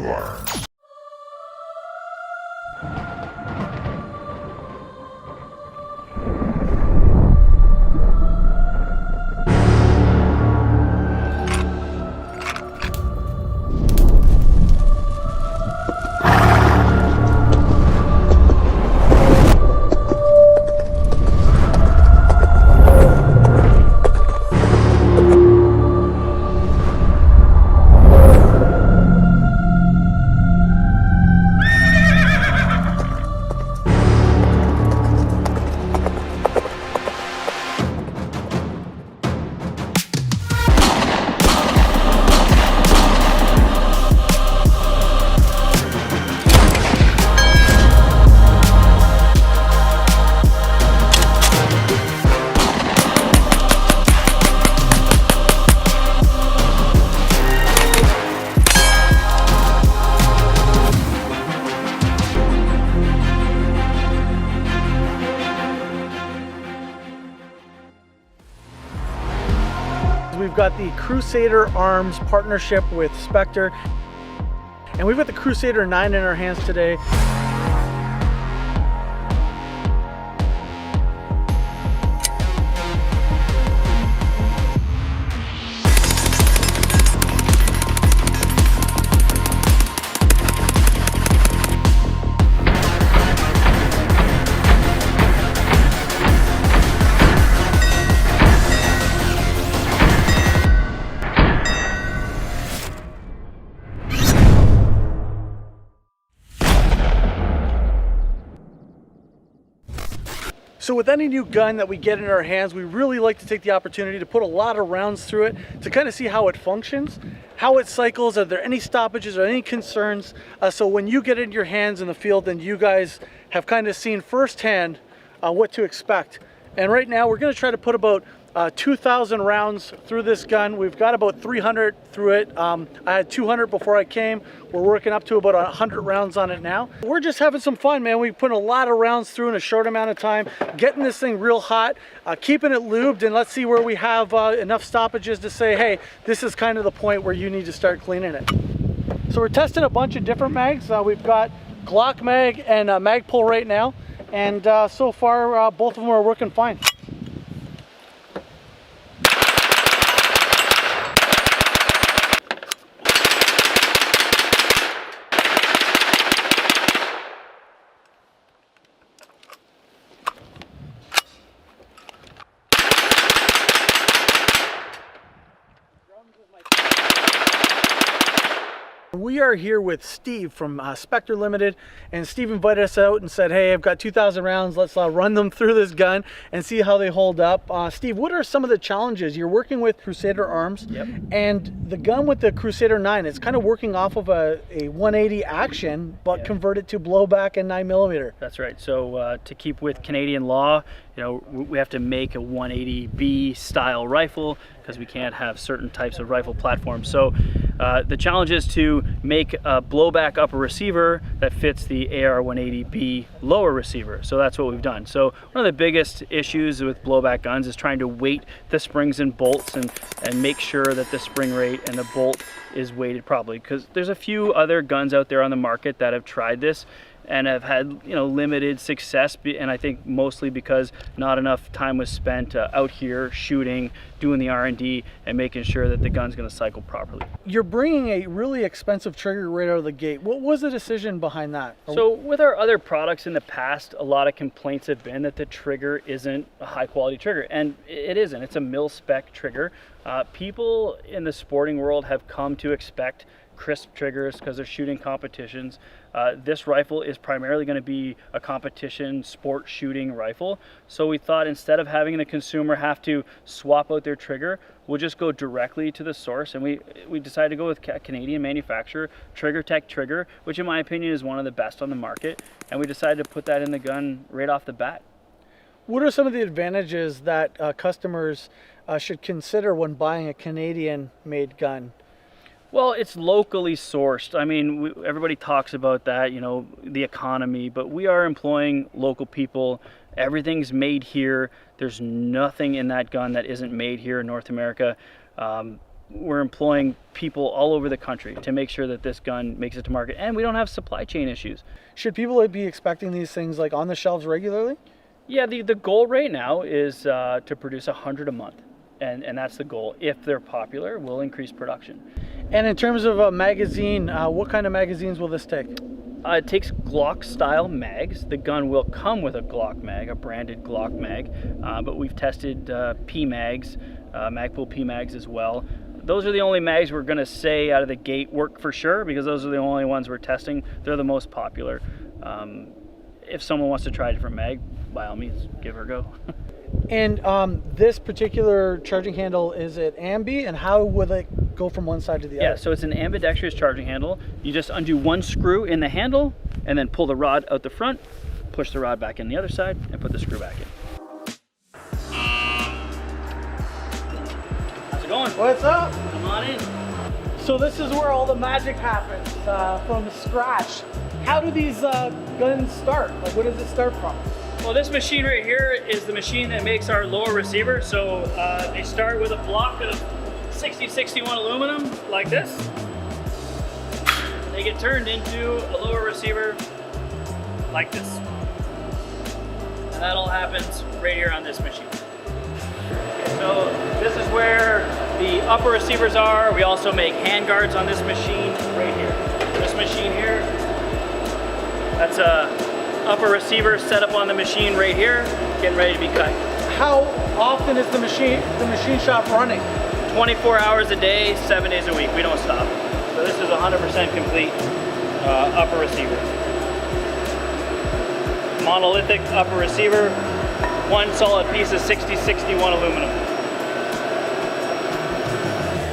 Arms. We've got the Crusader Arms partnership with Spectre, and we've got the Crusader 9 in our hands today. So with any new gun that we get in our hands, we really like to take the opportunity to put a lot of rounds through it to kind of see how it functions, how it cycles, are there any stoppages or any concerns. So when you get it in your hands in the field, then you guys have kind of seen firsthand what to expect. And right now we're going to try to put about 2,000 rounds through this gun. We've got about 300 through it. I had 200 before I came. We're working up to about 100 rounds on it now. We're just having some fun, man. We've put a lot of rounds through in a short amount of time, getting this thing real hot, keeping it lubed, and let's see where we have enough stoppages to say, hey, this is kind of the point where you need to start cleaning it. So we're testing a bunch of different mags. We've got Glock mag and Magpul right now, and so far both of them are working fine. We are here with Steve from Spectre Limited, and Steve invited us out and said, hey, I've got 2,000 rounds, let's run them through this gun and see how they hold up. Steve, what are some of the challenges? You're working with Crusader Arms, yep. And the gun with the Crusader 9, it's kind of working off of a 180 action, but yep. Converted to blowback and 9mm. That's right. So to keep with Canadian law, you know, we have to make a 180B style rifle because we can't have certain types of rifle platforms. So the challenge is to make a blowback upper receiver that fits the AR-180B lower receiver. So that's what we've done. So one of the biggest issues with blowback guns is trying to weight the springs and bolts and make sure that the spring rate and the bolt is weighted properly, because there's a few other guns out there on the market that have tried this and have had, you know, limited success, and I think mostly because not enough time was spent out here shooting, doing the R&D, and making sure that the gun's going to cycle properly. You're bringing a really expensive trigger right out of the gate. What was the decision behind that? So with our other products in the past, a lot of complaints have been that the trigger isn't a high quality trigger, and it isn't. It's a mil-spec trigger. People in the sporting world have come to expect crisp triggers because they're shooting competitions. This rifle is primarily going to be a competition sport shooting rifle. So we thought instead of having the consumer have to swap out their trigger, we'll just go directly to the source. And we decided to go with Canadian manufacturer, Trigger Tech Trigger, which in my opinion is one of the best on the market. And we decided to put that in the gun right off the bat. What are some of the advantages that customers should consider when buying a Canadian made gun? Well, it's locally sourced. I mean, everybody talks about that, you know, the economy, but we are employing local people. Everything's made here. There's nothing in that gun that isn't made here in North America. we're employing people all over the country to make sure that this gun makes it to market, and we don't have supply chain issues. Should people be expecting these things like on the shelves regularly? Yeah, the goal right now is to produce 100 a month, and that's the goal. If they're popular, we'll increase production. And in terms of a magazine, what kind of magazines will this take? It takes Glock style mags. The gun will come with a Glock mag, a branded Glock mag, but we've tested P mags, Magpul P mags as well. Those are the only mags we're going to say out of the gate work for sure, because those are the only ones we're testing. They're the most popular. If someone wants to try a different mag, by all means, give her a go. And this particular charging handle, is it ambi, and how will it go from one side to the other? Yeah, so it's an ambidextrous charging handle. You just undo one screw in the handle and then pull the rod out the front, push the rod back in the other side, and put the screw back in. How's it going? What's up? Come on in. So this is where all the magic happens, from scratch. How do these guns start? Like, where does it start from? Well, this machine right here is the machine that makes our lower receiver. So they start with a block of 6061 aluminum like this. They get turned into a lower receiver like this. And that all happens right here on this machine. So this is where the upper receivers are. We also make hand guards on this machine right here. This machine here, that's a upper receiver set up on the machine right here, getting ready to be cut. How often is the machine shop running? 24 hours a day, 7 days a week. We don't stop. So this is 100% complete upper receiver. Monolithic upper receiver, one solid piece of 6061 aluminum.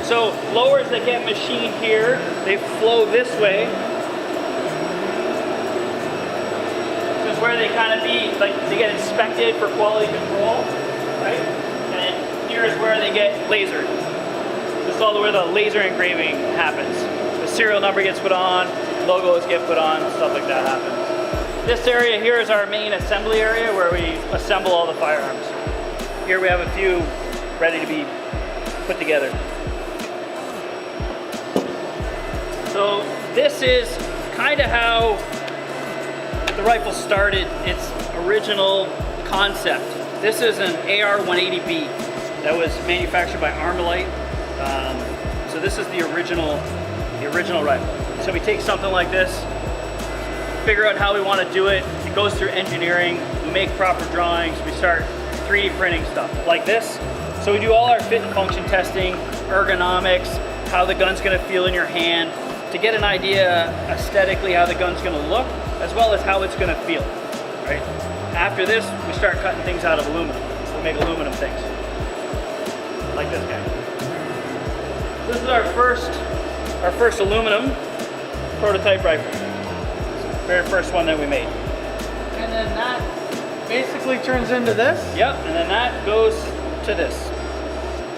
So lowers that get machined here, they flow this way. This is where they kind of be, like, they get inspected for quality control, right? And here is where they get lasered. This is all where the laser engraving happens. The serial number gets put on, logos get put on, stuff like that happens. This area here is our main assembly area where we assemble all the firearms. Here we have a few ready to be put together. So this is kind of how the rifle started its original concept. This is an AR-180B that was manufactured by Armalite. So this is the original rifle. So we take something like this, figure out how we want to do it. It goes through engineering. We make proper drawings. We start 3D printing stuff like this. So we do all our fit and function testing, ergonomics, how the gun's going to feel in your hand, to get an idea aesthetically how the gun's going to look, as well as how it's going to feel. Right? After this, we start cutting things out of aluminum. We make aluminum things, like this guy. This is our first aluminum prototype rifle. Very first one that we made. And then that basically turns into this? Yep, and then that goes to this.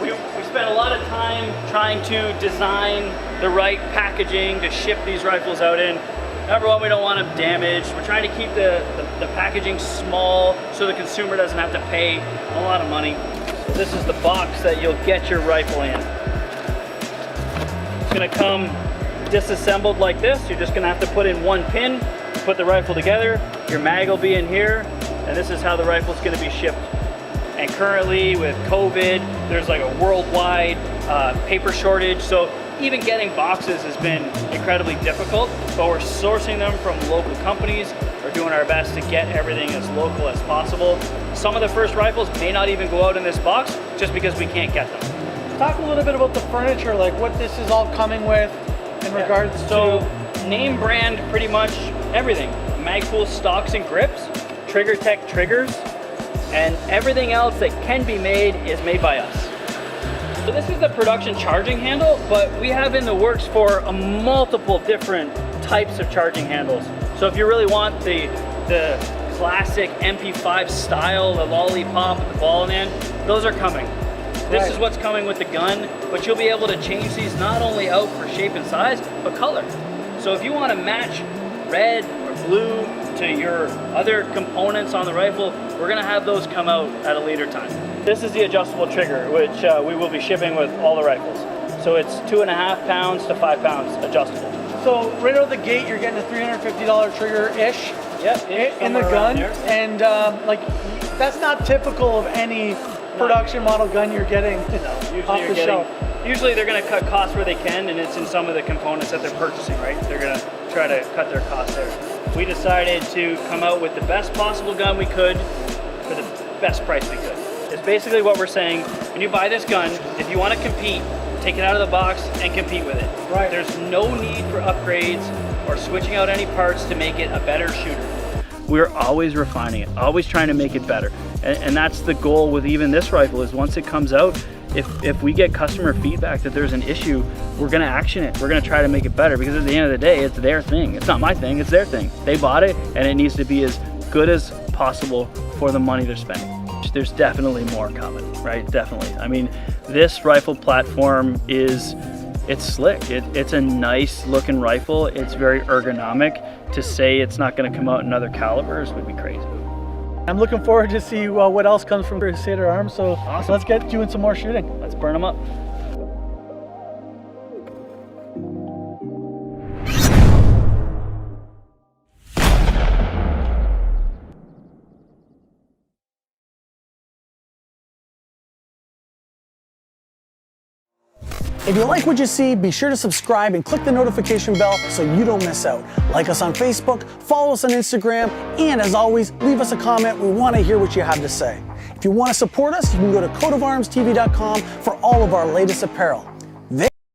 We spent a lot of time trying to design the right packaging to ship these rifles out in. Number one, we don't want them damaged. We're trying to keep the packaging small so the consumer doesn't have to pay a lot of money. So this is the box that you'll get your rifle in. It's gonna come disassembled like this. You're just gonna have to put in one pin, put the rifle together, your mag will be in here, and this is how the rifle's gonna be shipped. And currently with COVID, there's like a worldwide paper shortage, so even getting boxes has been incredibly difficult, but we're sourcing them from local companies. We're doing our best to get everything as local as possible. Some of the first rifles may not even go out in this box just because we can't get them. Talk a little bit about the furniture, like what this is all coming with in regards to... So, name brand pretty much everything. Magpul stocks and grips, Trigger Tech triggers, and everything else that can be made is made by us. So this is the production charging handle, but we have in the works for a multiple different types of charging handles. So if you really want the classic MP5 style, the lollipop with the ball in the end, those are coming. This is what's coming with the gun, but you'll be able to change these not only out for shape and size, but color. So if you want to match red or blue to your other components on the rifle, we're gonna have those come out at a later time. This is the adjustable trigger, which we will be shipping with all the rifles. So it's 2.5 pounds to 5 pounds adjustable. So right out of the gate, you're getting a $350 trigger-ish in the gun, and like that's not typical of any production model gun you're getting off the shelf. Usually they're going to cut costs where they can, and it's in some of the components that they're purchasing, right? They're going to try to cut their costs there. We decided to come out with the best possible gun we could for the best price we could. It's basically what we're saying. When you buy this gun, if you want to compete, take it out of the box and compete with it. Right. There's no need for upgrades or switching out any parts to make it a better shooter. We're always refining it, always trying to make it better. And that's the goal with even this rifle, is once it comes out, if we get customer feedback that there's an issue, we're gonna action it. We're gonna try to make it better, because at the end of the day, it's their thing. It's not my thing, it's their thing. They bought it, and it needs to be as good as possible for the money they're spending. There's definitely more coming, right? Definitely. I mean, this rifle platform it's slick. It's a nice looking rifle. It's very ergonomic. To say it's not gonna come out in other calibers would be crazy. I'm looking forward to see what else comes from Crusader Arms, so Awesome. Let's get doing some more shooting. Let's burn them up. If you like what you see, be sure to subscribe and click the notification bell so you don't miss out. Like us on Facebook, follow us on Instagram, and as always, leave us a comment. We want to hear what you have to say. If you want to support us, you can go to coatofarmstv.com for all of our latest apparel.